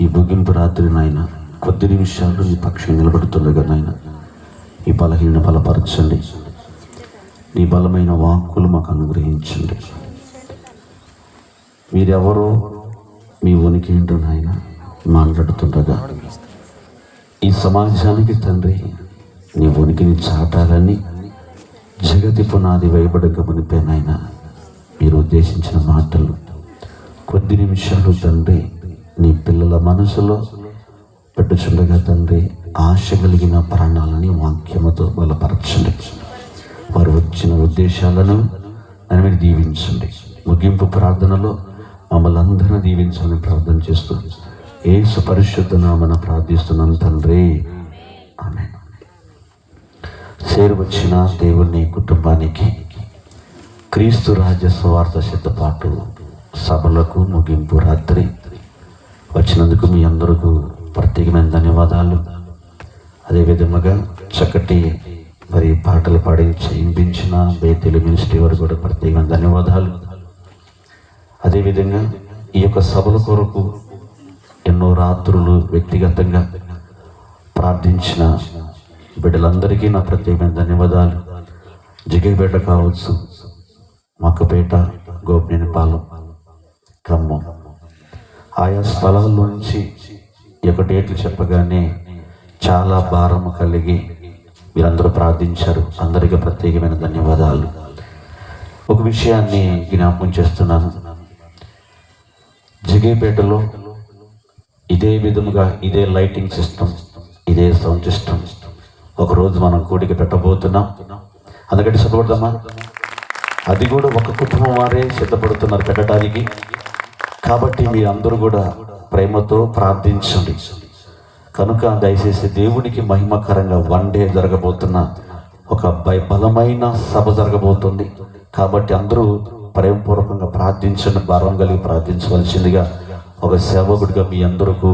ఈ ముగింపు రాత్రి నాయన కొద్ది నిమిషాలు ఈ పక్షం నిలబడుతుండగా నాయన ఈ బలహీన బలపరచండి. నీ బలమైన వాక్కులు మాకు అనుగ్రహించండి. మీరెవరో మీ ఉనికి ఏంటో నాయన మాట్లాడుతుండగా ఈ సమాజానికి తండ్రి నీ ఉనికిని చాటాలని జగతి పునాది వేయబడక మునిపే నాయన మీరు ఉద్దేశించిన మాటలు కొద్ది నిమిషాలు తండ్రి నీ పిల్లల మనసులో పెట్టుచుండగా తండ్రి ఆశ కలిగిన ప్రాణాలని వాక్యముతో బలపరచండి. వారు వచ్చిన ఉద్దేశాలను అని మీరు దీవించండి. ముగింపు ప్రార్థనలో మమ్మల్ని అందరూ దీవించాలని ప్రార్థన చేస్తూ యేసు పరిశుద్ధ నామమున ప్రార్థిస్తున్నాను తండ్రి, ఆమేన్. చేరువచ్చిన దేవుని కుటుంబానికి క్రీస్తు రాజ్య సువార్త సిద్ధపాటు సభలకు ముగింపు రాత్రి వచ్చినందుకు మీ అందరికీ ప్రత్యేకమైన ధన్యవాదాలు. అదేవిధంగా చక్కటి మరి పాటలు పాడించి వినిపించిన బేతెలు మినిస్ట్రీ వారు కూడా ప్రత్యేకమైన ధన్యవాదాలు. అదేవిధంగా ఈ యొక్క సభల కొరకు ఎన్నో రాత్రులు వ్యక్తిగతంగా ప్రార్థించిన బిడ్డలందరికీ నా ప్రత్యేకమైన ధన్యవాదాలు. జిగేపేట కావచ్చు, మక్కపేట, గోపినేనిపాలెం, ఖమ్మం ఆయా స్థలాల్లోంచి ఈ యొక్క డేట్లు చెప్పగానే చాలా భారం కలిగి మీరందరూ ప్రార్థించారు. అందరికీ ప్రత్యేకమైన ధన్యవాదాలు. ఒక విషయాన్ని జ్ఞాపకం చేస్తున్నాను. జిగేపేటలో ఇదే విధముగా ఇదే లైటింగ్ సిస్టమ్, ఇదే సౌండ్ సిస్టమ్ ఒకరోజు మనం కూడికి పెట్టబోతున్నాం. అందుకని సిద్ధపడదామా? అది కూడా ఒక కుటుంబం వారే సిద్ధపడుతున్నారు పెట్టడానికి. కాబట్టి మీరందరూ కూడా ప్రేమతో ప్రార్థించండి. కనుక దయచేసి దేవునికి మహిమకరంగా వన్ డే జరగబోతున్న ఒక బలమైన సభ జరగబోతుంది. కాబట్టి అందరూ ప్రేమపూర్వకంగా ప్రార్థించండి, భారం కలిగి ప్రార్థించవలసిందిగా ఒక సేవకుడిగా మీ అందరికీ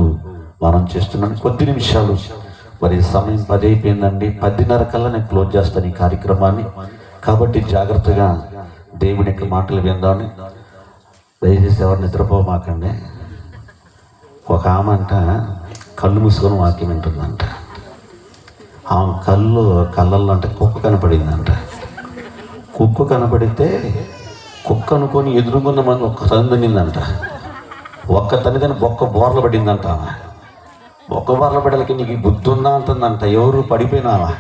మనం చేస్తున్నాను. కొద్ది నిమిషాలు మరి సమయం 10 అయిపోయిందండి. 10:30 కల్లా నేను క్లోజ్ చేస్తాను ఈ కార్యక్రమాన్ని. కాబట్టి జాగ్రత్తగా దేవుని యొక్క మాటలు విందామని. దయచేసి ఎవరు నిద్రపోమాకండి. ఒక ఆమె అంట కళ్ళు మూసుకొని వాక్యం వింటుందంట. ఆమె కళ్ళల్లో అంటే కుక్క కనపడిందంట. కుక్క కనపడితే కుక్క అనుకొని ఎదురుగున్న మంది ఒక్క తనిందంట. ఒక్క తనిదని బొక్క బోర్లు పడిందంట. ఆమె బొక్క బోర్ల పడలకి నీకు బుద్ధి ఉందా అంటుందంట. ఎవరు పడిపోయినావా?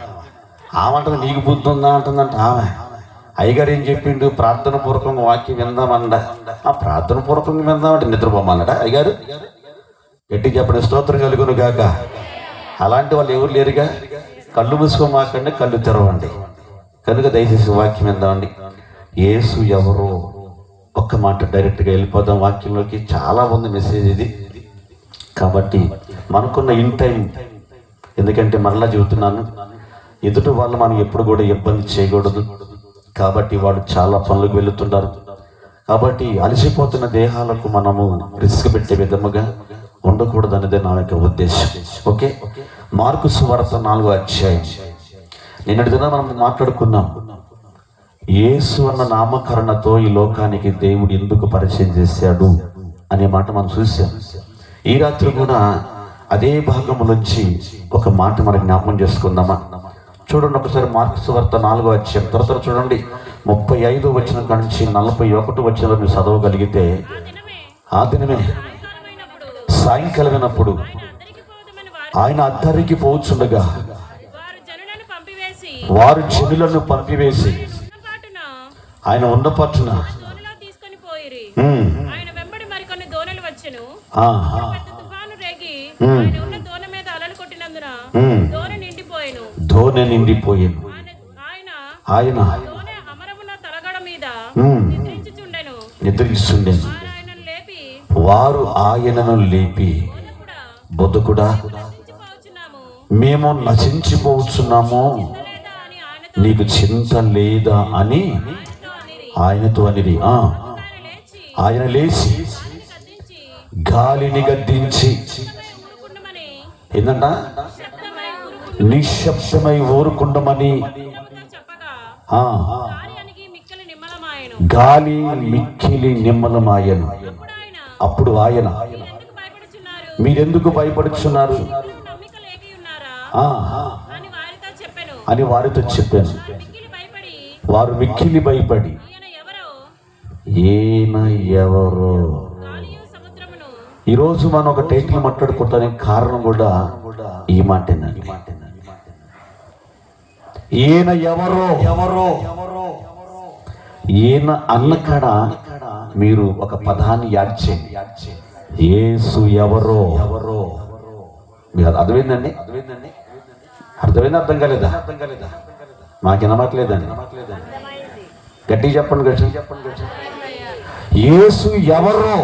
ఆమె అంటుంది నీకు బుద్ధి ఉందా అంటుందంట. ఆమె అయ్యగారు ఏం చెప్పిండు? ప్రార్థన పూర్వకంగా వాక్యం విందామండ. ఆ ప్రార్థన పూర్వకంగా విందామంటే నిద్రపోమన్నట అయ్యగారు. గట్టి చెప్పండి, స్తోత్రం కలుగును గాక. అలాంటి వాళ్ళు ఎవరు లేరుగా. కళ్ళు మూసుకోమాకండి, కళ్ళు తెరవండి. కనుక దయచేసి వాక్యం విందామండి. యేసు ఎవరో ఒక్క మాట డైరెక్ట్గా వెళ్ళిపోదాం వాక్యంలోకి. చాలా ఉంది మెసేజ్ ఇది. కాబట్టి మనకున్న ఇన్ టైం, ఎందుకంటే మరలా చెబుతున్నాను, ఎదుటి వాళ్ళు మనం ఎప్పుడు కూడా ఇబ్బంది చేయకూడదు. కాబట్టి వాళ్ళు చాలా పనులకు వెళుతుంటారు. కాబట్టి అలసిపోతున్న దేహాలకు మనము రిస్క్ పెట్టే విధముగా ఉండకూడదు అనేదే నా యొక్క ఉద్దేశం. ఓకే, మార్కు సువార్త 4వ అధ్యాయం. నిన్నటి దిన మనం మాట్లాడుకున్నాం. యేసు అన్న నామకరణతో ఈ లోకానికి దేవుడు ఎందుకు పరిచయం చేశాడు అనే మాట మనం చూసాం. ఈ రాత్రి కూడా అదే భాగంలోంచి ఒక మాట మనం జ్ఞాపకం చేసుకుందామా? చూడండి ఒకసారి మార్కు సువార్త 4వ అధ్యాయం త్వర చూడండి. 35వ వచనం నుంచి 41వ వచనం మీరు చదవగలిగితే, ఆ దినమే సాయంకాలమైనప్పుడు ఆయన అద్దరికి పోచుండగా వారు జనులను పంపివేసి ఆయన ఉన్న పట్టున దోణి నిండిపోయాను. ఆయన నిద్రిస్తుండెను. వారు ఆయనను లేపి, బొద్దుకుడా, మేము నశించిపోతున్నాము, నీకు చింత లేదా అని ఆయనతో అనిది. ఆయన లేచి గాలిని గద్దించి ఏందంట, నిశ్శబ్దమై ఊరుకుండమని. గాలి మిక్కిలి నిమ్మలమాయను. అప్పుడు ఆయన, మీరెందుకు భయపడుచున్నారు నమ్మిక లేక ఉన్నారా అని వారితో చెప్పాను. వారు మిక్కిలి భయపడి ఈయన ఎవరో. ఈరోజు మనం ఒక టైటిల్ మాట్లాడుకోవటానికి కారణం కూడా ఈ మాటేనండి. ఈయన ఎవరో ఈయన అన్నకాడ మీరు ఒక పదాన్ని యాడ్ చేయండి. యేసు ఎవరో. మీకు అర్థమైందండి? అర్థమైంది? అర్థం కాలేదా? మాకు వినమట్లేదండి. గట్టిగా చెప్పండి. యేసు ఎవరో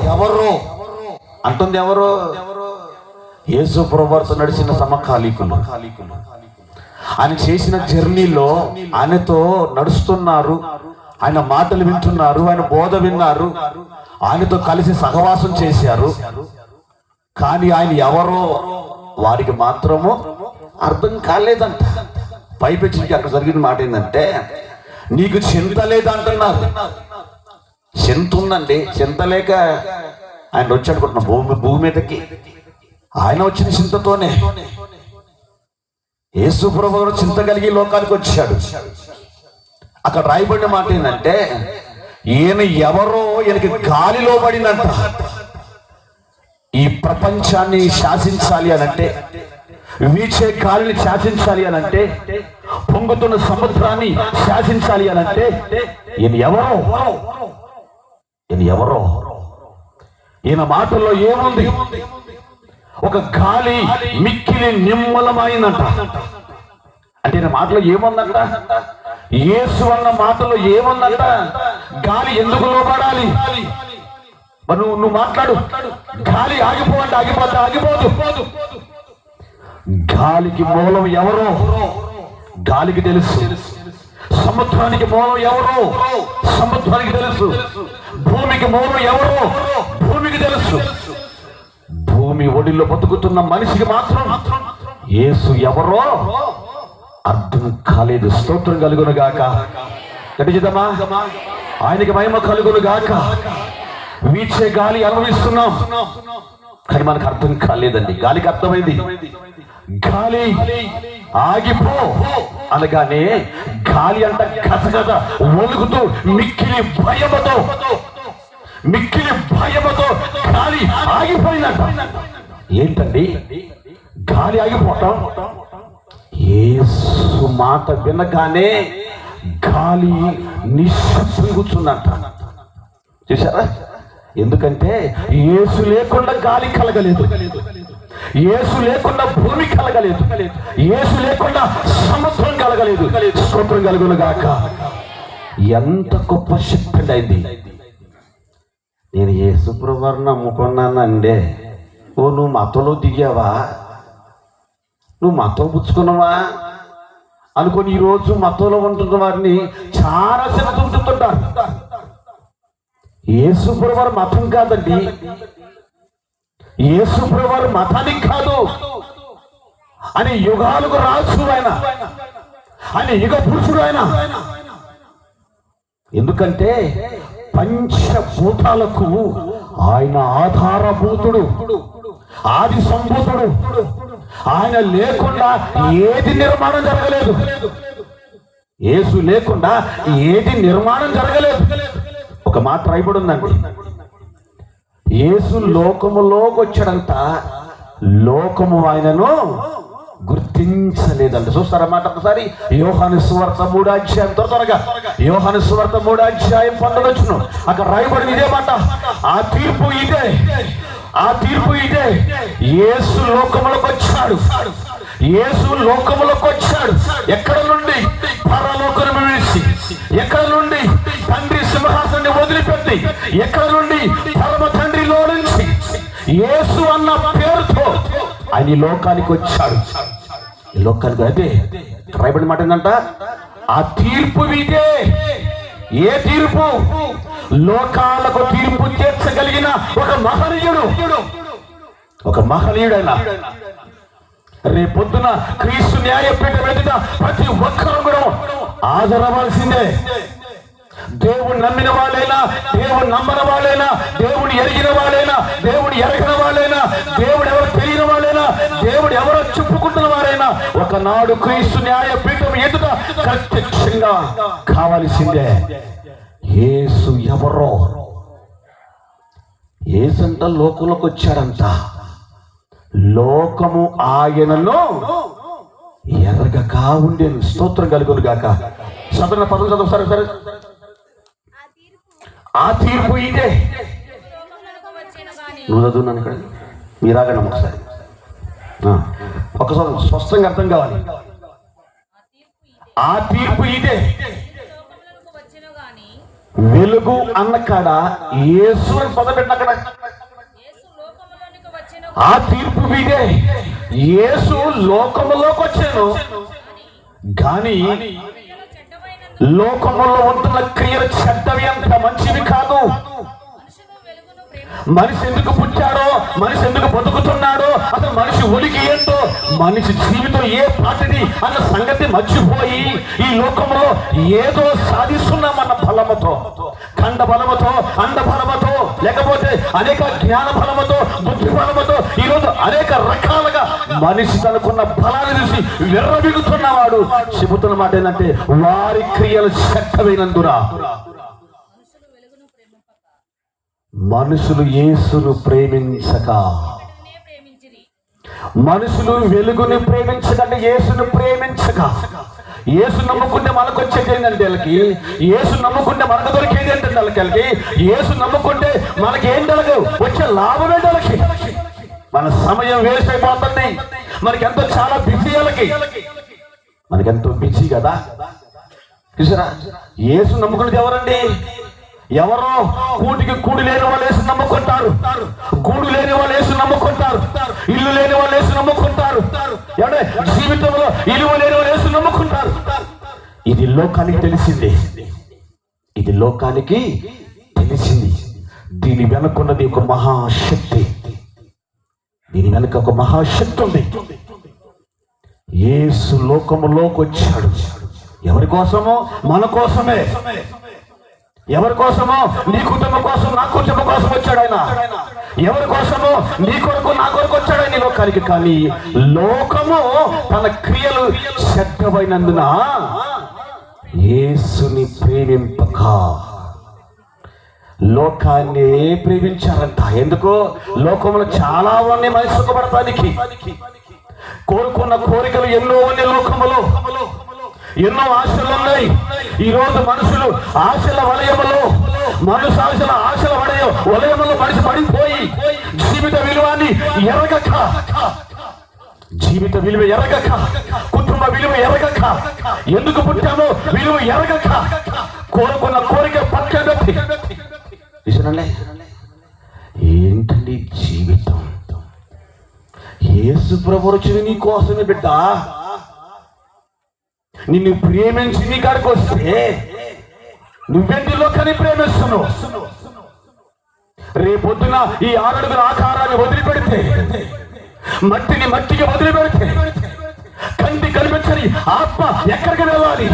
అంటుంది. ఎవరో? యేసు ప్రభువుతో నడిచిన సమకాలీకులు. ఆయన చేసిన జర్నీలో ఆయనతో నడుస్తున్నారు, ఆయన మాటలు వింటున్నారు, ఆయన బోధ విన్నారు, ఆయనతో కలిసి సహవాసం చేశారు. కానీ ఆయన ఎవరో వారికి మాత్రము అర్థం కాలేదంట. పైపెచ్చి అక్కడ జరిగిన మాట ఏంటంటే, నీకు చింత లేదంటున్నారు. చింత ఉందండి. చింత లేక ఆయన వచ్చాడుకుంటున్న భూమి మీదకి. ఆయన వచ్చిన చింతతోనే యేసు ప్రభువు చింత కలిగి లోకానికి వచ్చాడు. అక్కడ రాయబడిన మాట ఏంటంటే, ఈయన ఎవరో ఈయనకి గాలిలో పడిందంట. ఈ ప్రపంచాన్ని శాసించాలి అనంటే, వీచే గాలిని శాసించాలి అనంటే, పొంగుతున్న సముద్రాన్ని శాసించాలి అనంటే ఈయన ఎవరో. ఈయన మాటల్లో ఏముంది? ఒక గాలి మిక్కిలి నిమ్మలమైందంట. అంటే ఈయన మాటలో ఏముందంట? యేసు అన్న మాటలో ఏముందంట? గాలి ఎందుకు లోబడాలి? మరి నువ్వు మాట్లాడు. గాలి ఆగిపోవంటే ఆగిపోదు. గాలికి మూలం ఎవరో గాలికి తెలుసు. సముద్రానికి మూలం ఎవరో సముద్రానికి తెలుసు. భూమికి మూలం ఎవరో భూమికి తెలుసు. భూమి ఒడిలో బతుకుతున్న మనిషికి మాత్రం యేసు ఎవరో అర్థం కాలేదు. స్తోత్రం కలుగును గాక. గట్టిద్దామా? ఆయనకి మహిమ కలుగును గాక. వీచే గాలి అనుభవిస్తున్నాం, కానీ మనకు అర్థం కాలేదండి. గాలికి అర్థమైంది. గాలి ఆగిపో అనగానే గాలి అంట కథ ఒలుగుతూ మిక్కిలి భయమతో గాలి ఆగిపోయిందంట. ఏంటండి గాలి ఆగిపోవటం? యేసు మాట వినగానే గాలి నిశ్శబ్దం కూర్చుందంట. చూసారా? ఎందుకంటే యేసు లేకుండా గాలి కలగలేదు, యేసు లేకుండా భూమి కలగలేదు, యేసు లేకుండా సముద్రం కలగలేదు. స్తోత్రం కలుగును గాక. ఎంత గొప్ప శక్తి అయింది. నేను యేసు ప్రభువుని నమ్ముకున్నానండే. నువ్వు మతంలో దిగావా? నువ్వు మతం పుచ్చుకున్నావా అనుకొని ఈరోజు మతంలో ఉంటున్న వారిని చాలా చెబుతుంటుంటారు. యేసు ప్రభువు మతం కాదండి. యేసు ప్రభువు మతానికి కాదు అని యుగాలకు రాజు ఆయన యుగ పురుషుడు ఆయన. ఎందుకంటే పంచభూతాలకు ఆయన ఆధారభూతుడు, ఆది సంభూతుడు. ఆయన లేకుండా ఏది నిర్మాణం జరగలేదు. యేసు లేకుండా ఏది నిర్మాణం జరగలేదు. ఒక మాట రాయబడి ఉందండి. యేసు లోకములోకి వచ్చాడంట, లోకము ఆయనను గుర్తించలేదండి. చూస్తారన్నమాట. ఒకసారి యోహాను సువార్త 3వ అధ్యాయం, త్వరగా యోహాను సువార్త 3వ అధ్యాయం 12 అక్కడ రాయబడిన ఇదే మాట. ఆ తీర్పు ఇదే. యేసు లోకములకు వచ్చాడు. ఎక్కడ నుండి? పరలోకం విడిచి. ఎక్కడ నుండి? తండ్రి సింహాసనాన్ని వదిలిపెట్టి. ఎక్కడ నుండి? పరమ తండ్రిలో నుంచి యేసు అన్న పేరుతో ఆయన ఈ లోకానికి వచ్చాడు. ఈ లోకానికి అదే రాయబడిన మాట ఏంటంట? ఆ తీర్పు ఇదే. ఏ తీర్పు? లోకాలకు తీర్పు తీర్చగలిగిన ఒక మహనీయుడైన రేపొద్దున క్రీస్తు న్యాయపీఠం ఎదుట ప్రతి ఒక్కరూ కూడా హాజరవలసిందే. దేవుడు నమ్మిన వాళ్ళైనా, దేవుడు నమ్మని వాళ్ళైనా, దేవుడు ఎరిగిన వాళ్ళైనా, దేవుడు ఎరగిన వాళ్ళైనా, దేవుడు ఎవరు ఒకనాడు క్రీస్తు న్యాయపీఠం ఎదుట ప్రత్యక్షంగా కావలసిందే. యేసు ఎవరో? యేసంట లోకంలోకి వచ్చాడంట. లోకము ఆయనలో ఎరగక ఉండేను. స్తోత్రం కలుగును గాక. చదువున పదం చదువు. సరే సరే. ఆ తీర్పు ఇదే. నువ్వు చదువున్నాను ఇక్కడ, మీరాగండి ఒకసారి. ఒకసారి స్పష్టంగా అర్థం కావాలి. ఆ తీర్పు ఇదే. వెలుగు అన్న కాడ యేసు అని పదం అక్కడ. ఆ తీర్పు ఇదే. యేసు లోకములోకి వచ్చాను కానీ లోకములో ఉంటున్న క్రియలు చెడ్డవి, అంత మంచివి కాదు. మనిషి ఎందుకు పుట్టాడో, మనిషి ఎందుకు బతుకుతున్నాడో, అసలు మనిషి ఉనికి ఏంటో, మనిషి జీవితం ఏ పాటిది అన్న సంగతి మర్చిపోయి ఈ లోకంలో ఏదో సాధిస్తున్నామన్న బలముతో, ఖండ బలముతో, అండ బలముతో, లేకపోతే అనేక జ్ఞాన బలముతో, బుద్ధి బలముతో ఈరోజు అనేక రకాలుగా మనిషి తనకున్న బలాన్ని చూసి విర్రబిగుతున్నవాడు చెబుతున్న మాట ఏంటంటే వారి క్రియలు చెడ్డమైనందున మనుషులు యేసును ప్రేమించక, మనుషులు వెలుగుని ప్రేమించకంటే యేసును ప్రేమించక. యేసు నమ్ముకుంటే మనకు వచ్చేది ఏంటంటే వాళ్ళకి, యేసు నమ్ముకుంటే మనకు దొరికేది ఏంటంటే వాళ్ళకి, యేసు నమ్ముకుంటే మనకి ఏంటి వాళ్ళకి వచ్చే లాభం ఏంటి వాళ్ళకి. మన సమయం వేస్ట్ అయిపోతుంది. మనకెంతో చాలా బిజీ వాళ్ళకి, మనకెంతో బిజీ కదా. చూసారా, యేసు నమ్ముకునేది ఎవరండి? ఎవరో కూటికి కూడి లేని వాళ్ళు వేసి నమ్ముకుంటారు, గూడు లేని వాళ్ళు వేసి నమ్ముకుంటారు, ఇల్లు లేని వాళ్ళు వేసి నమ్ముకుంటారు, ఎవడే జీవితంలో ఇలువ లేని వాళ్ళు వేసి నమ్ముకుంటారు. ఇది లోకానికి తెలిసింది, ఇది లోకానికి తెలిసింది. దీని వెనుకున్నది ఒక మహాశక్తి, దీని వెనుక ఒక మహాశక్తి ఉంది. యేసు లోకములోకి వచ్చాడు. ఎవరి కోసమో? మన కోసమే. ఎవరి కోసమో? నీ కుటుంబం కోసం, నా కుటుంబం కోసం వచ్చాడు ఆయన. ఎవరి కోసమో? నీ కొరకు, నా కొరకు వచ్చాడు ఆయన లోకానికి. కానీ లోకము తన క్రియలు చెడ్డమైనందున యేసుని ప్రేమింపక లోకాన్ని ప్రేమించారంట. ఎందుకో? లోకంలో చాలా ఉన్నాయి మనిషి సుఖపడటానికి. కోరుకున్న కోరికలు ఎన్నో ఉన్నాయి లోకములో, ఎన్నో ఆశలు ఉన్నాయి. ఈ రోజు మనుషులు ఆశల వలయములో, మనుషు ఆశల వలయములో మనిషి పడిపోయి జీవిత విలువని ఎరగక, జీవిత విలువ ఎరగక, కుటుంబ విలువ ఎరగక, ఎందుకు పుట్టామో విలువ ఎరగక, కోరుకున్న కోరిక పక్కన పెట్టి ఏంటండి జీవితం? యేసు ప్రభువు వచ్చింది నీ కోసమే బిడ్డ. నిన్ను ప్రేమించి నీ కాడికి వస్తే నువ్వెంటి లోకాన్ని ప్రేమిస్తున్నావు? రేపొద్దున ఈ 6 అడుగుల ఆకారాన్ని వదిలిపెడితే, మట్టిని మట్టికి వదిలిపెడితే, కంటి కనిపించని ఆత్మ ఎక్కడికి వెళ్ళాలి?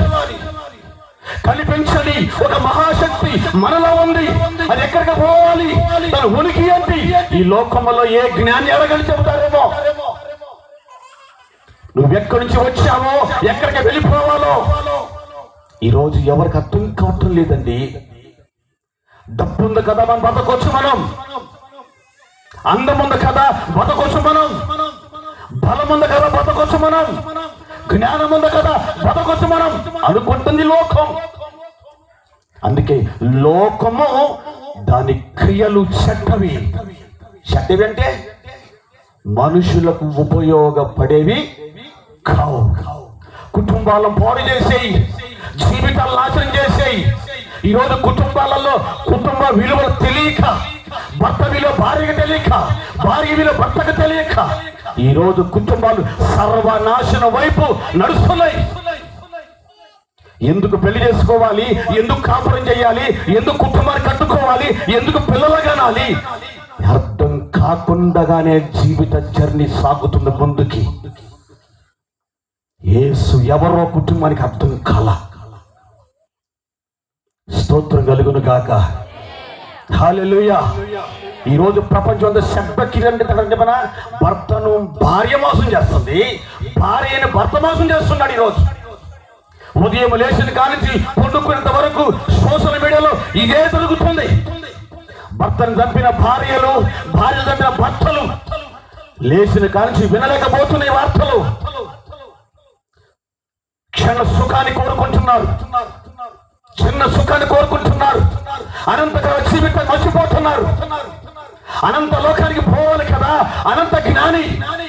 కనిపించని ఒక మహాశక్తి మనలో ఉంది, అది ఎక్కడికి పోవాలి? తన ఉనికి ఏంటి? ఈ లోకంలో ఏ జ్ఞాని అడగని చెబుతారేమో. నువ్వెక్కడి నుంచి వచ్చావో, ఎక్కడికి వెళ్ళిపోవాలో ఈరోజు ఎవరికి అర్థం కావటం లేదండి. డబ్బు ఉంది కదా మనం బతకొచ్చు, మనం అందం ఉంది కదా బతకొచ్చు, మనం బలం ఉంది కదా బతకొచ్చు, మనం జ్ఞానం ఉంది కదా బతకొచ్చు మనం అనుకుంటుంది లోకం. అందుకే లోకము దాని క్రియలు చెడ్డవి. చెడ్డవి అంటే మనుషులకు ఉపయోగపడేవి కావు. కుటుంబాలను పాడు చేసేయి, జీవితాలను నాశనం చేసేయి. ఈరోజు కుటుంబాలలో కుటుంబ విలువలు తెలియక, భర్త విలువ భార్యకు తెలియక, భార్య విలువ భర్తకు తెలియక ఈరోజు కుటుంబాలు సర్వనాశనం వైపు నడుస్తున్నాయి. ఎందుకు పెళ్లి చేసుకోవాలి? ఎందుకు కాపురం చేయాలి? ఎందుకు కుటుంబాన్ని కట్టుకోవాలి? ఎందుకు పిల్లలు కనాలి? అర్థం కాకుండానే జీవిత జర్నీ సాగుతుంది ముందుకి. యేసు ఎవరో కుటుంబానికి అర్థం కాల. స్తోత్రం కలుగును గాక. హల్లెలూయా. ఈరోజు ప్రపంచం అంతా శబ్దకిరండి. భర్తను భార్య మోసం చేస్తుంది, భార్యని భర్త మోసం చేస్తున్నాడు ఈరోజు. ఉదయం లేచిన కానించి పండుకునేంత వరకు సోషల్ మీడియాలో ఇదే జరుగుతుంది. భర్తను చంపిన భార్యలు, భార్యను చంపిన భర్తలు లేచిన కానించి వినలేకపోతున్నాయి వార్తలు. క్షణ సుఖాన్ని కోరుకుంటున్నారు, చిన్న సుఖాన్ని కోరుకుంటున్నారు, అనంతకాల జీవితం మర్చిపోతున్నారు. అనంత లోకానికి పోవాలి కదా, అనంత జ్ఞాని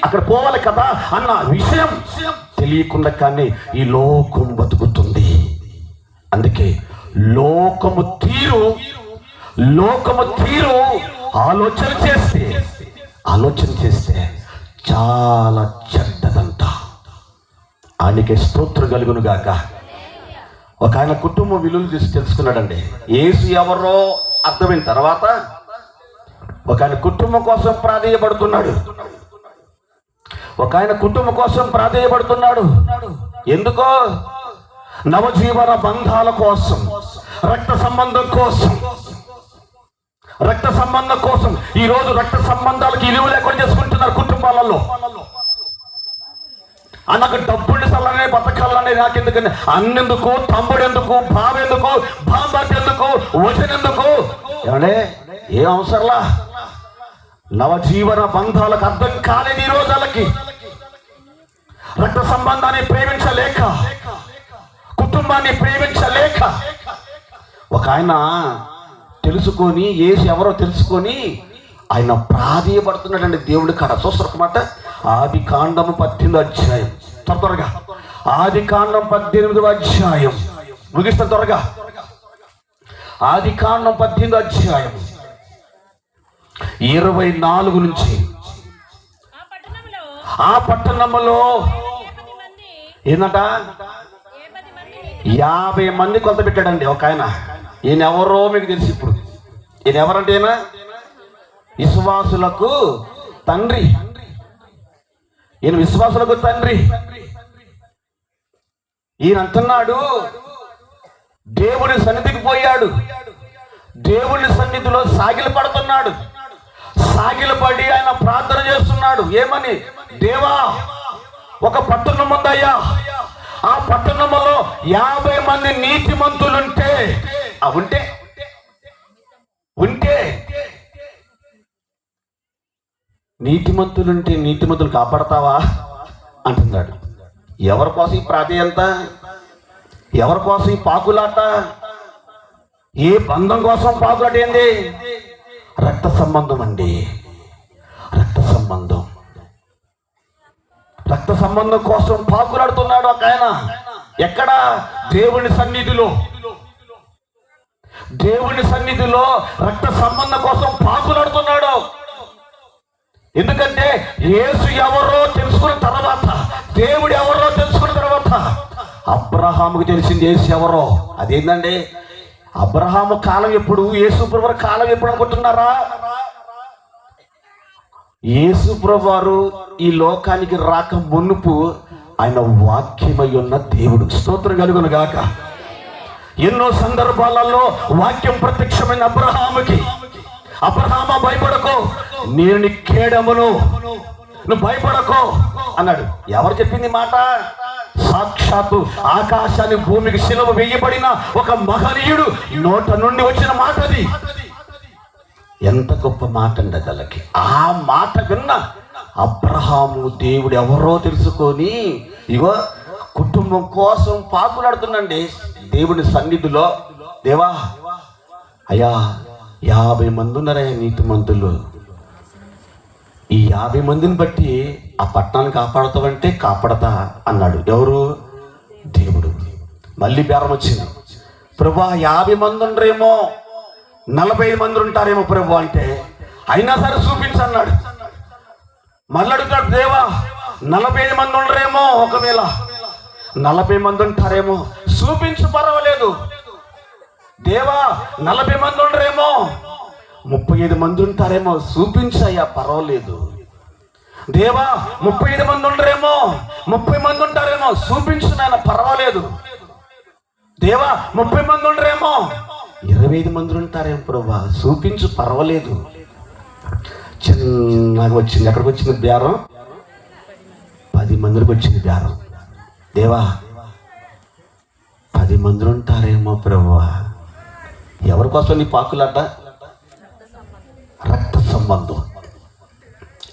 అక్కడ పోవాలి కదా అన్న విషయం తెలియకుండా కానీ ఈ లోకం బతుకుతుంది. అందుకే లోకము తీరు ఆలోచన చేస్తే చాలా చెడ్డదంట. ఆయనకి స్తోత్రం కలుగును గాక. ఒక ఆయన కుటుంబం విలువలు తెలుసుకున్నాడండి. యేసు ఎవరో అర్థమైన తర్వాత ఒక ఆయన కుటుంబం కోసం ప్రాధేయపడుతున్నాడు. ఎందుకో నవజీవన బంధాల కోసం, రక్త సంబంధం కోసం ఈ రోజు రక్త సంబంధాలకు విలువ లేకుండా చేసుకుంటున్నారు కుటుంబాలలో. నాకు డబ్బుండి సల్లనే బతకాలనే నాకెందుకని, అన్నెందుకు, తమ్ముడెందుకు, బావెందుకు, బాంబాటెందుకు, వచనెందుకు, ఏమంటే ఏం అవసరంలా. నవజీవన బంధాలకు అర్థం కాలేదు ఈ రోజులకి. రక్త సంబంధాన్ని ప్రేమించలేక, కుటుంబాన్ని ప్రేమించలేక ఒక ఆయన తెలుసుకొని, యేసు ఎవరో తెలుసుకొని ఆయన ప్రాధేయపడుతున్నాడండి దేవుడి కాడ. చూస్తారన్నమాట. ఆదికాండము 18వ అధ్యాయం, త్వరగా ఆదికాండం 18వ అధ్యాయం ముగిస్తాను త్వరగా. ఆదికాండం 18వ అధ్యాయం 24 నుంచి. ఆ పట్టణంలో ఏంటంట 50 మంది కొలత పెట్టాడండి ఒక ఆయన. ఈయన ఎవరో మీకు తెలుసు. ఇప్పుడు ఈయన ఎవరంటే ఈయన విశ్వాసులకు తండ్రి. ఈయన విశ్వాసులకు తండ్రి. ఈయన అంటున్నాడు, దేవుడి సన్నిధికి పోయాడు, దేవుడి సన్నిధిలో సాగిలపడి ఆయన ప్రార్థన చేస్తున్నాడు. ఏమని? దేవా, ఒక పట్టణం ఉందయ్యా, ఆ పట్టణంలో 50 మంది నీతిమంతులుంటే ఉంటే నీతిమంతులు కాపాడతావా అంటున్నాడు. ఎవరి కోసం ఈ ప్రాధేయత? ఎవరి కోసం ఈ పాకులాట? ఏ బంధం కోసం పాకులాట? ఏంది? రక్త సంబంధం అండి. రక్త సంబంధం కోసం పాకులాడుతున్నాడు ఒక ఆయన. ఎక్కడ? దేవుని సన్నిధిలో రక్త సంబంధం కోసం పాకులాడుతున్నాడు. ఎందుకంటే యేసు ఎవరో తెలుసుకున్న తర్వాత, దేవుడు ఎవరో తెలుసుకున్న తర్వాత అబ్రహాముకు తెలిసింది యేసు ఎవరో. అదేంటండి? అబ్రహాము కాలం ఎప్పుడు, యేసు ప్రభువు కాలం ఎప్పుడు అనుకుంటున్నారా? యేసు ప్రభువారు ఈ లోకానికి రాక మునుపు ఆయన వాక్యమై ఉన్న దేవుడు. స్తోత్రం కలుగును గాక. ఎన్నో సందర్భాలలో వాక్యం ప్రత్యక్షమైన అబ్రహాముకి, అబ్రహామా భయపడకో, నేను నీ కేడమును, నువ్వు భయపడకో అన్నాడు. ఎవరు చెప్పింది మాట? సాక్షాత్తు ఆకాశాన్ని భూమికి శిలువ వేయబడిన ఒక మహనీయుడు నోట నుండి వచ్చిన మాట అది. ఎంత గొప్ప మాట అండి అదలకి. ఆ మాట విన్న అబ్రహాము దేవుడు ఎవరో తెలుసుకొని ఇగో కుటుంబం కోసం పాకులాడుతుండండి దేవుని సన్నిధిలో. దేవా, అయ్యా 50 మంది ఉన్నారయ్యా నీతిమంతులు, ఈ 50 మందిని బట్టి ఆ పట్టణాన్ని కాపాడుతావంటే కాపాడతా అన్నాడు. ఎవరు? దేవుడు. మళ్ళీ బేరం వచ్చింది. ప్రభా 50 మంది ఉండరేమో, 45 మంది ఉంటారేమో ప్రభు అంటే, అయినా సరే చూపించన్నాడు. మళ్ళీ అడుగుతాడు, దేవా 45 మంది ఉండరేమో, ఒకవేళ 40 మంది ఉంటారేమో చూపించు, పర్వాలేదు. దేవా 40 మంది ఉండరేమో, 35 మంది ఉంటారేమో చూపించయ్యా, పర్వాలేదు. దేవా 35 మంది ఉండరేమో, 30 మంది ఉంటారేమో చూపించు నాయన, పర్వాలేదు. దేవా 30 మంది ఉండరేమో, 25 మంది ఉంటారేమో ప్రభా చూపించు, పర్వాలేదు. చిన్నగా వచ్చింది. ఎక్కడికి వచ్చింది బేరం? 10 మందికి వచ్చింది బేరం. దేవా 10 మంది ఉంటారేమో ప్రభువా. ఎవరి కోసం నీ పాకులాట? రక్త సంబంధం.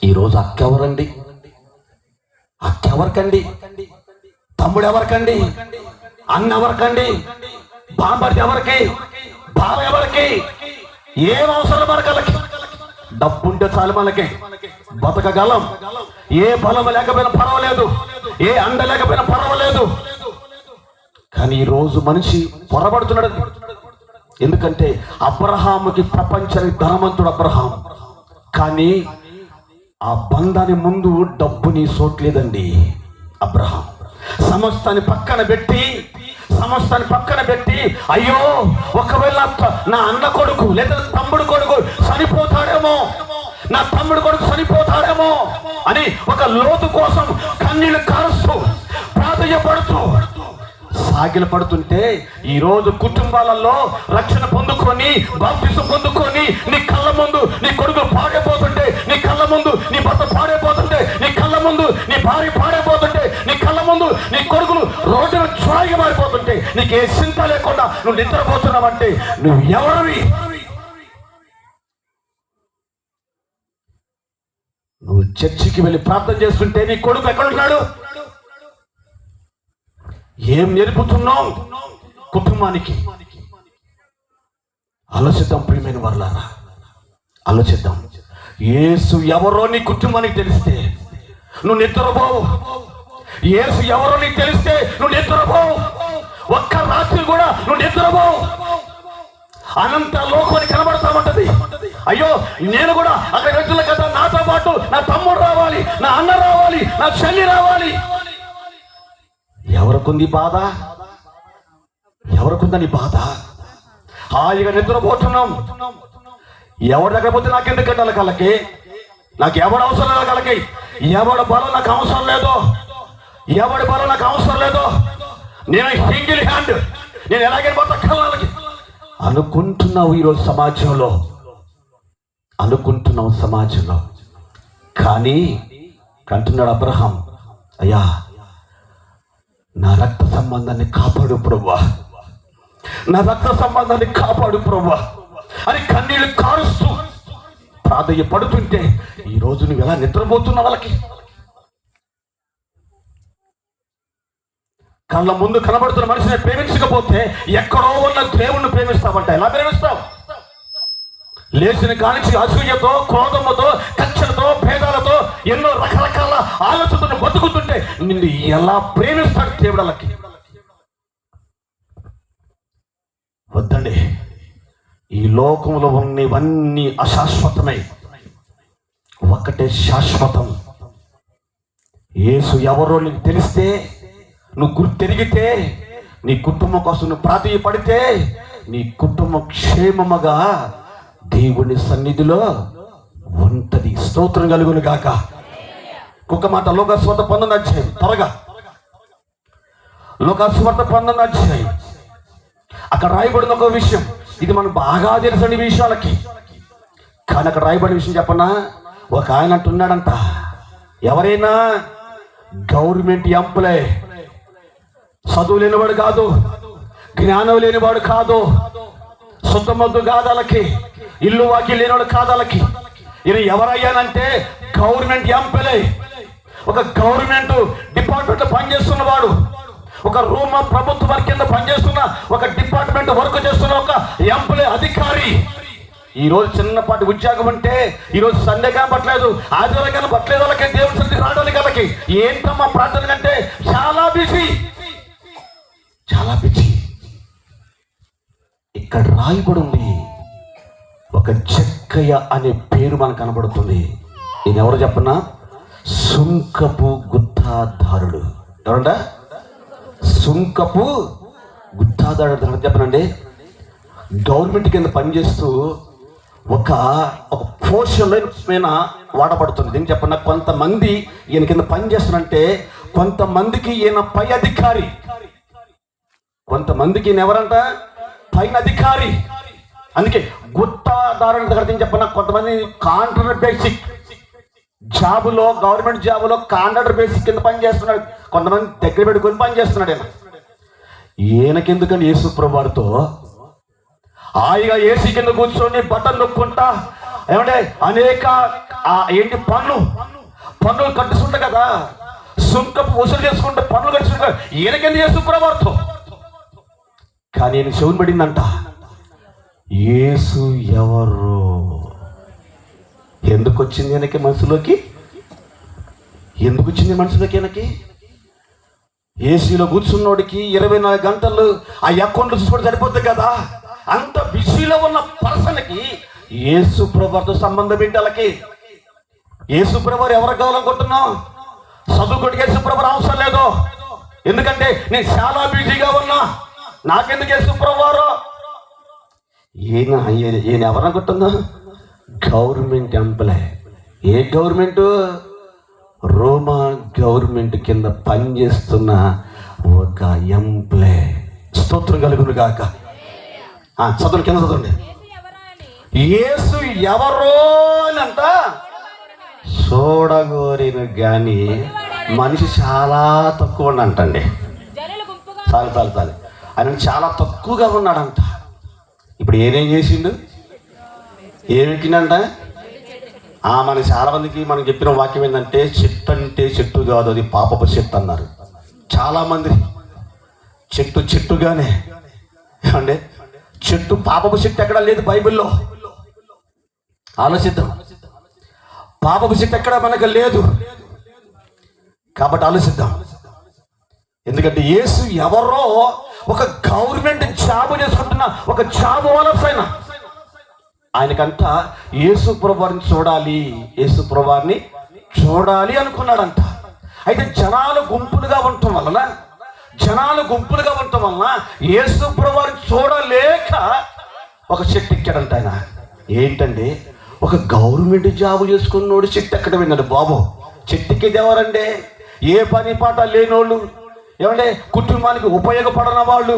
ఈరోజు అక్క ఎవరండి? అక్క ఎవరికండి? తమ్ముడు ఎవరికండి? అన్న ఎవరికండి? బాంబర్ది ఎవరికి? బావ ఎవరికి? ఏం అవసరం మనకి? డబ్బుంటే చాలు మనకి, బతకగలం. ఏ బలం లేకపోయినా పర్వాలేదు, ఏ అండ లేకపోయినా పర్వాలేదు. కానీ ఈరోజు మనిషి పొరబడుతున్నాడు. ఎందుకంటే అబ్రహాముకి ప్రపంచానికి ధనవంతుడు అబ్రహాం, కానీ ఆ బంధాన్ని ముందు డబ్బుని సోట్లేదండి. అబ్రహాం సమస్తాన్ని పక్కన పెట్టి అయ్యో ఒకవేళ నా అన్న కొడుకు లేదా తమ్ముడు కొడుకు చనిపోతాడేమో, నా తమ్ముడు కొడుకు చనిపోతాడేమో అని ఒక లోతు కోసం కన్నీళ్లు కారుస్తూ ప్రాధేయపడుతూ సాగిలపడుతుంటే ఈరోజు కుటుంబాలలో రక్షణ పొందుకొని బాప్తిసం పొందుకొని నీ కళ్ళ ముందు నీ కొడుకు పాడైపోతుంటే, నీ కళ్ళ ముందు నీ భర్త పాడైపోతుంటే, నీ కళ్ళ ముందు నీ భార్య పాడైపోతుంటే, నీ కళ్ళ ముందు నీ కొడుకులు రోడ్డును చూడగా మారిపోతుంటే, నీకు ఏ చింత లేకుండా నువ్వు నిద్రపోతున్నావంటే నువ్వు ఎవరివి? నువ్వు చర్చికి వెళ్ళి ప్రార్థన చేస్తుంటే నీ కొడుకు ఎక్కడున్నాడు? ఏం నేర్పుతున్నావు కుటుంబానికి? ఆలోచిద్దాం ప్రియమైన వారలారా, ఆలోచిద్దాం. యేసు ఎవరో నీ కుటుంబానికి తెలిస్తే నువ్వు నిద్రపోవు. యేసు ఎవరో నీకు తెలిస్తే నువ్వు నిద్రపోవు. ఒక్క రాత్రి కూడా నువ్వు నిద్రపోవు. అనంత లోకాన్ని కనబడతా ఉంటది. అయ్యో నేను కూడా అక్కడ వ్యక్తుల కదా, నాతో పాటు నా తమ్ముడు రావాలి, నా అన్న రావాలి, నా చెల్లి రావాలి. ఎవరికుంది బాధ? ఎవరికుందని బాధ? హాయిగా నిద్రపోతున్నాం. ఎవరి దగ్గర పోతే నాకెందుకు కట్టాలి కళ్ళకి? నాకు ఎవడు అవసరం లేదు కళ్ళకి. ఎవడి బలం నాకు అవసరం లేదు, ఎవడి బలం నాకు అవసరం లేదు. నేను సింగిల్ హ్యాండ్, నేను ఎలాగైనా పోతా కళ్ళకి అనుకుంటున్నావు. ఈరోజు సమాజంలో అనుకుంటున్నావు సమాజంలో. కానీ అంటున్నాడు అబ్రహాం, అయ్యా నా రక్త సంబంధాన్ని కాపాడు ప్రభువా, నా రక్త సంబంధాన్ని కాపాడు ప్రభువా అని కన్నీళ్లు కారుస్తూ ప్రాధేయపడుతుంటే ఈరోజు నువ్వు ఎలా నిద్రపోతున్నా? వాళ్ళకి కళ్ళ ముందు కనబడుతున్న మనిషిని ప్రేమించకపోతే ఎక్కడో ఉన్న దేవుణ్ణి ప్రేమిస్తావంట. ఎలా ప్రేమిస్తావు? లేచిన కానించి అసూయతో, క్రోధముతో, కక్షలతో, భేదాలతో, ఎన్నో రకరకాల ఆలోచనలు బతుకుతుంటే నిన్ను ఎలా ప్రేమిస్తాడు దేవుళ్ళకి? వద్దండి, ఈ లోకంలో ఉన్నవన్నీ అశాశ్వతమై ఒక్కటే శాశ్వతం. యేసు ఎవరో నీకు తెలిస్తే, నువ్వు గుర్తెరిగితే, నీ కుటుంబం కోసం నువ్వు ప్రాధేయపడితే నీ కుటుంబం క్షేమముగా దేవుని సన్నిధిలో ఉంటది. స్తోత్రం కలుగును గాక. ఒక మాట లోకాసువార్త 12వ అధ్యాయం, త్వరగా లోకాసువార్త 12వ అధ్యాయం. అక్కడ రాయబడిన ఒక విషయం, ఇది మనం బాగా తెలిసిన విషయాలకి, కానీ అక్కడ రాయబడిన విషయం చెప్పనా? ఒక ఆయన అంటున్నాడంట, ఎవరైనా గవర్నమెంట్ ఎంప్లాయ్, చదువు లేనివాడు కాదు, జ్ఞానం లేనివాడు కాదు, సొంతమద్దు కాదాలకి, ఇల్లు వాకి లేనివాడు కాదాలకి, ఈయన ఎవరయ్యానంటే గవర్నమెంట్ ఎంప్లాయ్, ఒక గవర్నమెంట్ డిపార్ట్మెంట్ లో పనిచేస్తున్నవాడు, ఒక రూమ్ ప్రభుత్వ వర్క్ కింద పనిచేస్తున్న, ఒక డిపార్ట్మెంట్ వర్క్ చేస్తున్న ఒక ఎంప్లాయ్, అధికారి. ఈరోజు చిన్నపాటి ఉద్యోగం అంటే ఈరోజు సండే కానీ పట్టలేదు, ఆదివారం కానీ పట్టలేదు వాళ్ళకి దేవుడి సన్నిధికి రావడానికి. వాళ్ళకి ఏంటమ్మా ప్రార్థన కంటే చాలా బిజీ, చాలా బిజీ. ఇక్కడ రాయబడి ఉంది, ఒక చెక్కయ్య అనే పేరు మనకు కనబడుతుంది. ఈయన ఎవరు చెప్పనా? సుంకపు గుత్తాదారుడు. ఎవరంట? సుంకపు గుత్తాదారుడు చెప్పనండి. గవర్నమెంట్ కింద పనిచేస్తూ ఒక పోర్షన్ మీద వాడబడుతుంది. ఏం చెప్పన్నా? కొంతమంది ఈయన కింద పనిచేస్తున్నంటే కొంతమందికి ఈయన పై అధికారి, కొంతమందికి ఈయన ఎవరంట? పైన అధికారి. అందుకే గుత్తాదారుల దగ్గర ఏం చెప్పన్నా? కొంతమంది కాంట్రాక్ట్ బేసిక్, జాబులో, గవర్నమెంట్ జాబులో కాంట్రాక్టర్ బేసిక్ కింద పని చేస్తున్నాడు. కొంతమంది దగ్గర పెట్టుకొని పని చేస్తున్నాడు. ఈయనకెందుకని యేసు ప్రభువారితో హాయిగా ఏసీ కింద కూర్చొని బటన్ నొక్కుంటా ఏమంటే అనేక పన్నులు కట్టుకుంటా కదా, సుంకపు వసూలు చేసుకుంటే పన్నులు కట్టుకుంటా. ఈయనకెందుకు యేసు ప్రభువారితో? కానీ ఈయన చెవుని పడిందంట, యేసు ఎవరు? ఎందుకు వచ్చింది ఈయనకి మనసులోకి? ఎందుకు వచ్చింది మనసులోకి ఈయనకి? ఏసీలో కూర్చున్నోడికి 24 గంటలు ఆ అకౌంట్లు చూసుకుంటే సరిపోతుంది కదా. అంత బిజీలో ఉన్న పర్సన్కి యేసు ప్రభువారితో సంబంధం ఏంటి? వాళ్ళకి యేసు ప్రభువారు ఎవరికి కావాలనుకుంటున్నావు? చదువుకోడికి యేసు ప్రభువారు అవసరం లేదు. ఎందుకంటే నేను చాలా బిజీగా ఉన్నా, నాకెందుకు యేసు ప్రభువారు? ఈయన ఎవరనుకుంటున్నా? Government employee. ఏ గవర్నమెంటు? రోమా గవర్నమెంట్ కింద పనిచేస్తున్న ఒక ఎంప్లాయ్. స్తోత్రం కలుగును గాక. చదువు కింద చదవండి. యేసు ఎవరో అని అంట చూడగోరిన గాని మనిషి చాలా తక్కువ అంటండి. చాలు ఆయన చాలా తక్కువగా ఉన్నాడంట. ఇప్పుడు ఏదేం చేసిండు? ఏమిటినంట? మన చాలా మందికి మనం చెప్పిన వాక్యం ఏంటంటే, చెట్టు అంటే చెట్టు కాదు, అది పాపపు చెట్టు అన్నారు. చాలా మంది చెట్టుగానే ఏమండి, చెట్టు పాపపు చెట్టు ఎక్కడ లేదు బైబిల్లో. ఆలోచిద్దాం. పాపపు చెట్టు ఎక్కడ మనకు లేదు. కాబట్టి ఆలోచిద్దాం. ఎందుకంటే యేసు ఎవరో ఒక గవర్నమెంట్ జాబ్ చేసుకుంటున్న ఒక జాబ్ వలసైన ఆయనకంట యేసు ప్రభువారిని చూడాలి అనుకున్నాడంట. అయితే జనాలు గుంపులుగా ఉండటం వలన యేసు ప్రభువారిని చూడలేక ఒక చెట్టు ఎక్కాడంట ఆయన. ఏంటండి, ఒక గవర్నమెంట్ జాబ్ చేసుకున్నోడు చెట్టు ఎక్కడ విన్నాడు బాబు? చెట్టు ఎక్కేది ఎవరండి? ఏ పని పాట లేనోళ్ళు, ఏమంటే కుటుంబానికి ఉపయోగపడని వాళ్ళు,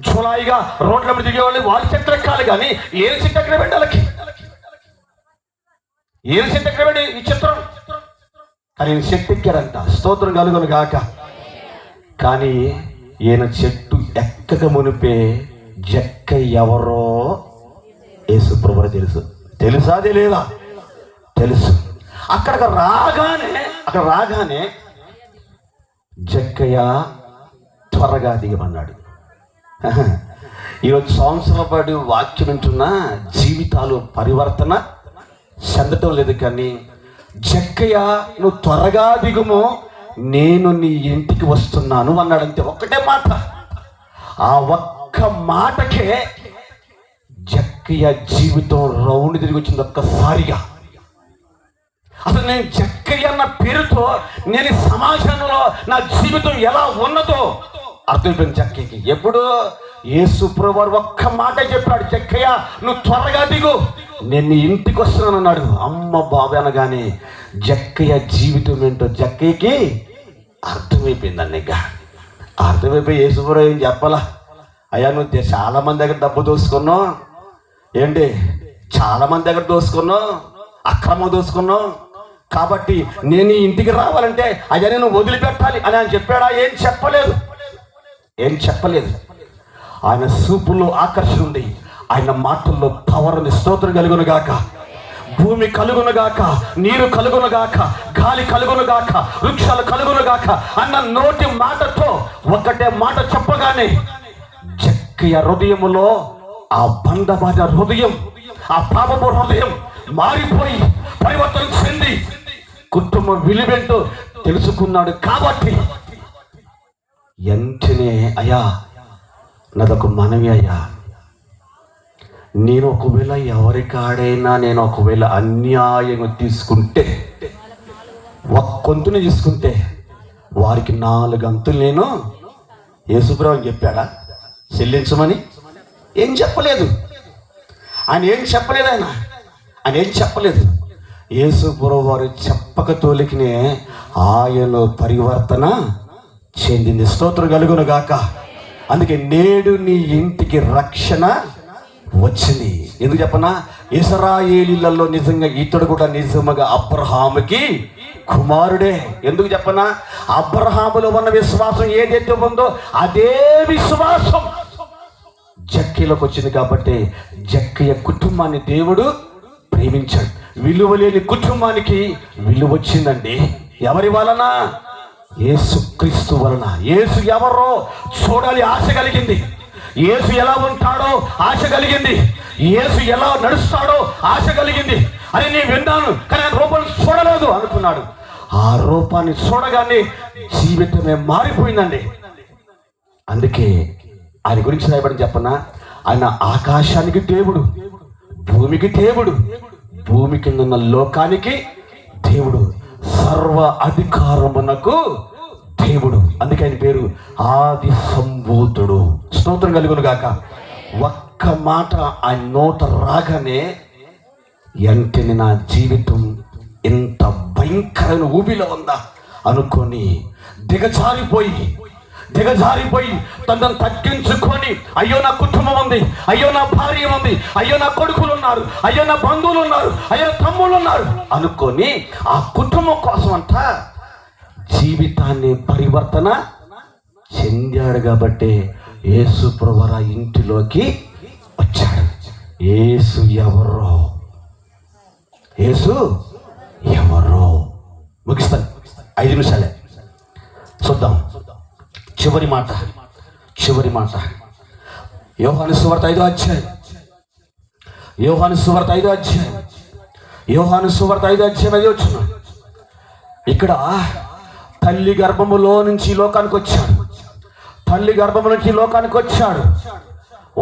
జులాయిగా రోడ్ల మీద దిగేవాళ్ళు, వాళ్ళు చెట్టు ఎక్కాలి. కానీ ఏ చెట్టు ఎక్కడ పెట్టాలకి? ఏ చెట్టు ఎక్కడ పెట్టి ఈ చిత్రం? కానీ ఈయన చెట్టు ఎక్కారంట. స్తోత్రం కలుగును గాక. కానీ ఈయన చెట్టు ఎక్కక మునిపే జక్క ఎవరో యేసు ప్రభువు తెలుసా? లేదా? తెలుసు. అక్కడ రాగానే జక్కయ్య త్వరగా దిగమన్నాడు. ఈరోజు సంవత్సరాల పాటు వాక్యం వింటున్నా జీవితాలు పరివర్తన చెందటం లేదు. కానీ జక్కయ్య నువ్వు త్వరగా దిగుము, నేను నీ ఇంటికి వస్తున్నాను అన్నాడంతే. ఒక్కటే మాట. ఆ ఒక్క మాటకే జక్కయ్య జీవితం రౌండ్ తిరిగి వచ్చింది ఒక్కసారిగా. అసలు నేను జక్కయ్య అన్న పేరుతో నేను సమాజంలో నా జీవితం ఎలా ఉన్నదో అర్థమైపోయింది జక్కయ్యకి. ఎప్పుడు? యేసు ప్రభువారు ఒక్క మాట చెప్పాడు, జక్కయ్య నువ్వు త్వరగా దిగు, నేను నీ ఇంటికి వస్తున్నాను అన్నాడు. అమ్మ బాబు అనగానే జక్కయ్య జీవితం ఏంటో జక్కయ్యకి అర్థమైపోయిందండి. అర్థమైపోయి యేసు ప్రభువు ఏం చెప్పాలా? అయ్యా నువ్వు చాలా మంది దగ్గర డబ్బు దోసుకున్నావు, ఏంటి చాలా మంది దగ్గర దోసుకున్నావు, అక్రమం దోసుకున్నావు, కాబట్టి నేను ఈ ఇంటికి రావాలంటే అయ్యా నేను వదిలిపెట్టాలి అని ఆయన చెప్పాడా? ఏం చెప్పలేదు. ఆయన చూపులో ఆకర్షణ ఉంది, ఆయన మాటల్లో పవర్ ఉంది. స్తోత్రం కలుగును గాక. భూమి కలుగును గాక, నీరు కలుగును గాక, గాలి కలుగును గాక, వృక్షాలు కలుగును గాక అన్న నోటి మాటతో ఒకటే మాట చెప్పగానే జక్కయ్య హృదయములో ఆ బండబాట హృదయం, ఆ పాపపు హృదయం మారిపోయి పరివర్తన చెంది కుటుంబం విలువేంటో తెలుసుకున్నాడు. కాబట్టి వెంటనే అయ్యా నాదొక మనవి అయ్యా, నేను ఒకవేళ ఎవరికాడైనా నేను ఒకవేళ అన్యాయంగా తీసుకుంటే, ఒక్కొంతుని తీసుకుంటే వారికి 4 గంతులు నేను యేసుప్రభు అని చెప్పాడా చెల్లించమని? ఏం చెప్పలేదు ఆయన. ఏం చెప్పలేదు. యేసుప్రభు వారు చెప్పక తోలికినే ఆయన పరివర్తన చెందింది. స్తోత్రం కలుగును గాక. అందుకే నేడు నీ ఇంటికి రక్షణ వచ్చింది. ఎందుకు చెప్పనా? ఇశ్రాయేలీలలో నిజంగా ఇతడు కూడా నిజంగా అబ్రహాముకి కుమారుడే. ఎందుకు చెప్పనా, అబ్రహాములో ఉన్న విశ్వాసం ఏదైతే ఉందో అదే విశ్వాసం జక్కీలోకి వచ్చింది. కాబట్టి జక్కయ్య కుటుంబాన్ని దేవుడు ప్రేమించాడు. విలువ లేని కుటుంబానికి విలువ వచ్చిందండి. ఎవరి వలన? యేసుక్రీస్తు వలన. యేసు ఎవరో చూడాలి ఆశ కలిగింది. యేసు ఎలా ఉంటాడో ఆశ కలిగింది. యేసు ఎలా నడుస్తాడో ఆశ కలిగింది. అని నేను విన్నాను, కానీ ఆయన రూపాన్ని చూడలేదు అనుకున్నాడు. ఆ రూపాన్ని చూడగానే జీవితమే మారిపోయిందండి. అందుకే ఆయన గురించి రాయబడి చెప్పనా, ఆయన ఆకాశానికి దేవుడు, భూమికి దేవుడు, భూమి కింద ఉన్న లోకానికి దేవుడు, సర్వ అధికారమునకు దేవుడు. అందుకే ఆయన పేరు ఆది సంభూతుడు. స్తోత్రం కలుగును గాక. ఒక్క మాట ఆయన నోట రాగానే వెంటనే నా జీవితం ఎంత భయంకరమైన ఊబిలో ఉందా అనుకొని దిగజారిపోయి తనను తగ్గించుకొని, అయ్యో నా కుటుంబం ఉంది, అయ్యో నా భార్య ఉంది, అయ్యో నా కొడుకులు ఉన్నారు, అయ్యో నా బంధువులు ఉన్నారు, అయ్యో తమ్ముళ్ళు ఉన్నారు అనుకొని ఆ కుటుంబం కోసం అంట జీవితాన్ని పరివర్తన చెందాడు. కాబట్టి యేసు ప్రభువా ఇంటిలోకి వచ్చాడు. యేసు ఎవరో, యేసు ఎవరో ముగిస్తాను, 5 నిమిషాలే చూద్దాం. చివరి మాట యోహాను సువార్త 5వ అధ్యాయం. యోహాను సువార్త 5వ అధ్యాయం 5 వచ్చిన ఇక్కడ తల్లి గర్భములో నుంచి లోకానికి వచ్చాడు.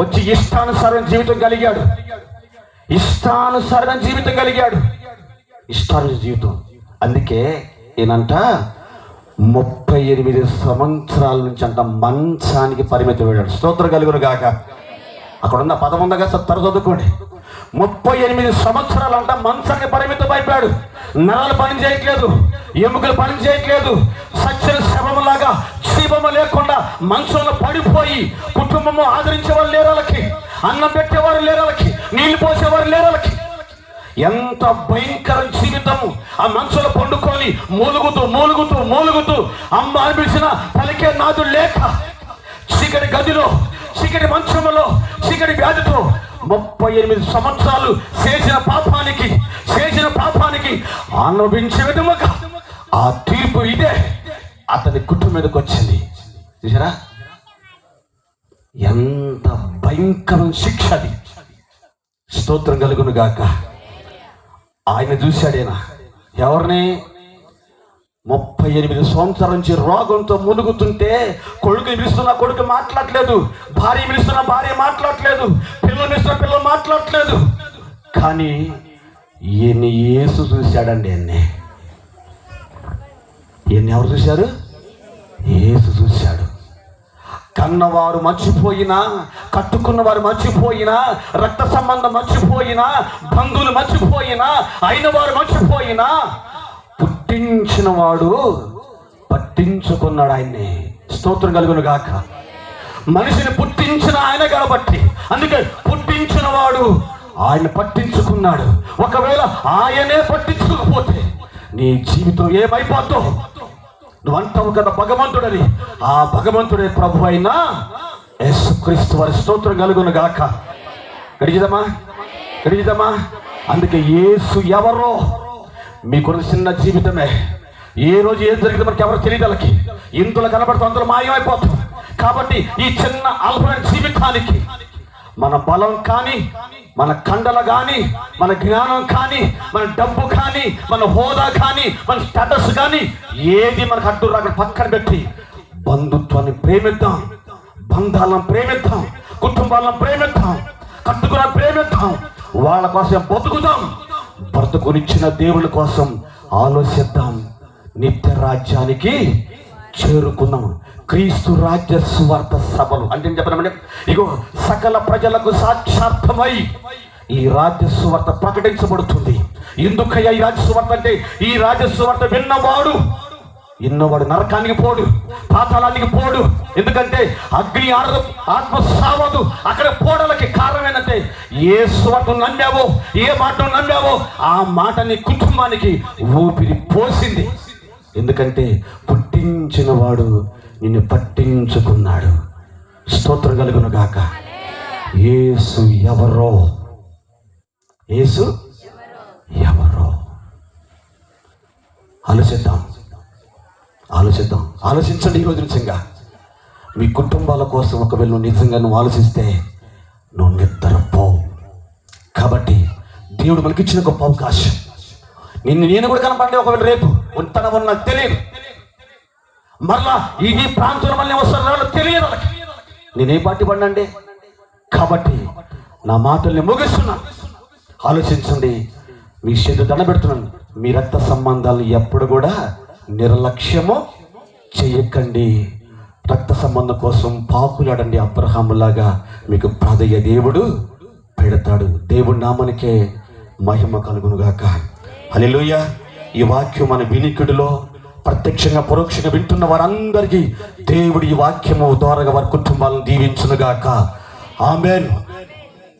వచ్చి ఇష్టానుసారం జీవితం కలిగాడు. అందుకే ఈయనంట 38 సంవత్సరాల నుంచి అంట మంచానికి పరిమితం అయ్యాడు. స్తోత్రం కలుగును గాక. అక్కడ ఉన్న పదం ఉందా కదా, చదువుకోండి. 38 సంవత్సరాలు అంట మంచానికి పరిమితం అయిపోయాడు. నరాలు పని చేయట్లేదు, ఎముకలు పని చేయట్లేదు. సత్య శవములాగా జీవము లేకుండా మంచంలో పడిపోయి, కుటుంబము ఆదరించేవారు లేరు వాళ్ళకి, అన్నం పెట్టేవారు లేరు వాళ్ళకి, నీళ్లు పోసేవారు లేరు వాళ్ళకి. ఎంత భయంకర జీవితము. ఆ మనసులో పండుకొని మూలుగుతూ అమ్మ అనిపించిన పలికే నాదు లేక, చీకటి గదిలో, చీకటి మంచములో, చీకటి వ్యాధితో 38 సంవత్సరాలు చేసిన పాపానికి అనుభవించే విధముగా ఆ తీర్పు ఇదే అతని కుటుంబం మీదకి వచ్చింది. చూసారా ఎంత భయంకరం శిక్ష అది. స్తోత్రం కలుగును గాక. ఆయన చూశాడేనా ఎవరిని? 38 సంవత్సరాల నుంచి రోగంతో మునుగుతుంటే కొడుకు పిలుస్తున్న కొడుకు మాట్లాడలేదు, భార్య పిలుస్తున్న భార్య మాట్లాడలేదు, పిల్లలు పిలుస్తున్న పిల్లలు మాట్లాడలేదు. కానీ ఈయన్ని యేసు చూశాడండి. ఈయన్ని ఎవరు చూశారు? యేసు చూశాడు. కన్నవారు మర్చిపోయినా, కట్టుకున్న వారు మర్చిపోయినా, రక్త సంబంధం మర్చిపోయినా, బంధువులు మర్చిపోయినా, అయిన వారు మర్చిపోయినా, పుట్టించిన వాడు పట్టించుకున్నాడు ఆయన్ని. స్తోత్రం కలుగును గాక. మనిషిని పుట్టించిన ఆయన కాబట్టి, అందుకే పుట్టించిన వాడు ఆయన పట్టించుకున్నాడు. ఒకవేళ ఆయనే పట్టించుకోకపోతే నీ జీవితం ఏమైపోద్దో నువ్వు అంటావు కదా భగవంతుడని. ఆ భగవంతుడే ప్రభు అయిన యేసుక్రీస్తు వారి. స్తోత్రం కలుగును గాక. గడిచిదమా. అందుకే యేసు ఎవరో మీకున్న చిన్న జీవితమే. ఏ రోజు ఏం జరిగిందో మనకి ఎవరు తెలియదు. వాళ్ళకి ఇందులో కనబడుతూ అందులో మాయమైపోతాం. కాబట్టి ఈ చిన్న అల్పమైన జీవితానికి మన బలం కానీ, మన కండలు కానీ, మన జ్ఞానం కానీ, మన డబ్బు కానీ, మన హోదా కానీ, మన స్టేటస్ కానీ ఏది మనకు అడ్డు రాకుండా పక్కన పెట్టి బంధుత్వాన్ని ప్రేమిద్దాం, బంధాలను ప్రేమిద్దాం, కుటుంబాలను ప్రేమిద్దాం, కట్టుకున్న ప్రేమిద్దాం, వాళ్ళ కోసం బతుకుదాం, బ్రతుకునిచ్చిన దేవుని కోసం ఆలోచిద్దాం. నిత్య రాజ్యానికి చేరుకున్నాం. క్రీస్తు రాజ్య సువార్త సభలు అంటే చెప్పామంటే ఇగో సకల ప్రజలకు సాక్షార్థమై ఈ రాజ్య సువార్త ప్రకటించబడుతుంది. ఎందుకయ్యా ఈ రాజ్య సువార్త అంటే, ఈ రాజ్య సువార్త విన్నవాడు ఎన్నోవాడు నరకానికి పోడు, పాతాళానికి పోడు. ఎందుకంటే అగ్ని ఆరదు, ఆత్మ సావదు. అక్కడ పోవడానికి కారణం ఏంటంటే ఏ స్వార్థం నమ్మావో, ఏ మాట నమ్మావో ఆ మాట నీ కుటుంబానికి ఊపిరి పోసింది. ఎందుకంటే పుట్టించిన వాడు నిన్ను పట్టించుకున్నాడు. స్తోత్రం కలుగును గాక. యేసు ఎవరో, యేసు ఎవరో ఆలోచించండి. ఈరోజు నిజంగా మీ కుటుంబాల కోసం ఒకవేళ నువ్వు నిజంగా నువ్వు ఆలోచిస్తే నువ్వు నిద్రపో. కాబట్టి దేవుడు మనకి ఇచ్చిన గొప్ప అవకాశం. నేను కూడా కనపడే ఒకవేళ రేపు ఉంటానో నాకు తెలియదు, మరలా ఈ ప్రాంతంలో మళ్ళీ వస్తారో తెలియదు. నేనే పార్టీ పడినండి. కాబట్టి నా మాటల్ని ముగిస్తున్నాను. ఆలోచించండి. మీ చేతులు దండబెడుతున్నాను. మీ రక్త సంబంధాలను ఎప్పుడు కూడా నిర్లక్ష్యము చేయకండి. రక్త సంబంధం కోసం పాకులాడండి. అబ్రహాములాగా మీకు ప్రాధేయ దేవుడు పెడతాడు. దేవుడి నామానికే మహిమ కలుగునుగాక. హల్లెలూయా. ఈ వాక్యం మన వినికిడిలో ప్రత్యక్షంగా పరోక్షంగా వింటున్న వారందరికీ దేవుడి ఈ వాక్యము ద్వారా వారి కుటుంబాలను దీవించునుగాక. ఆమేన్.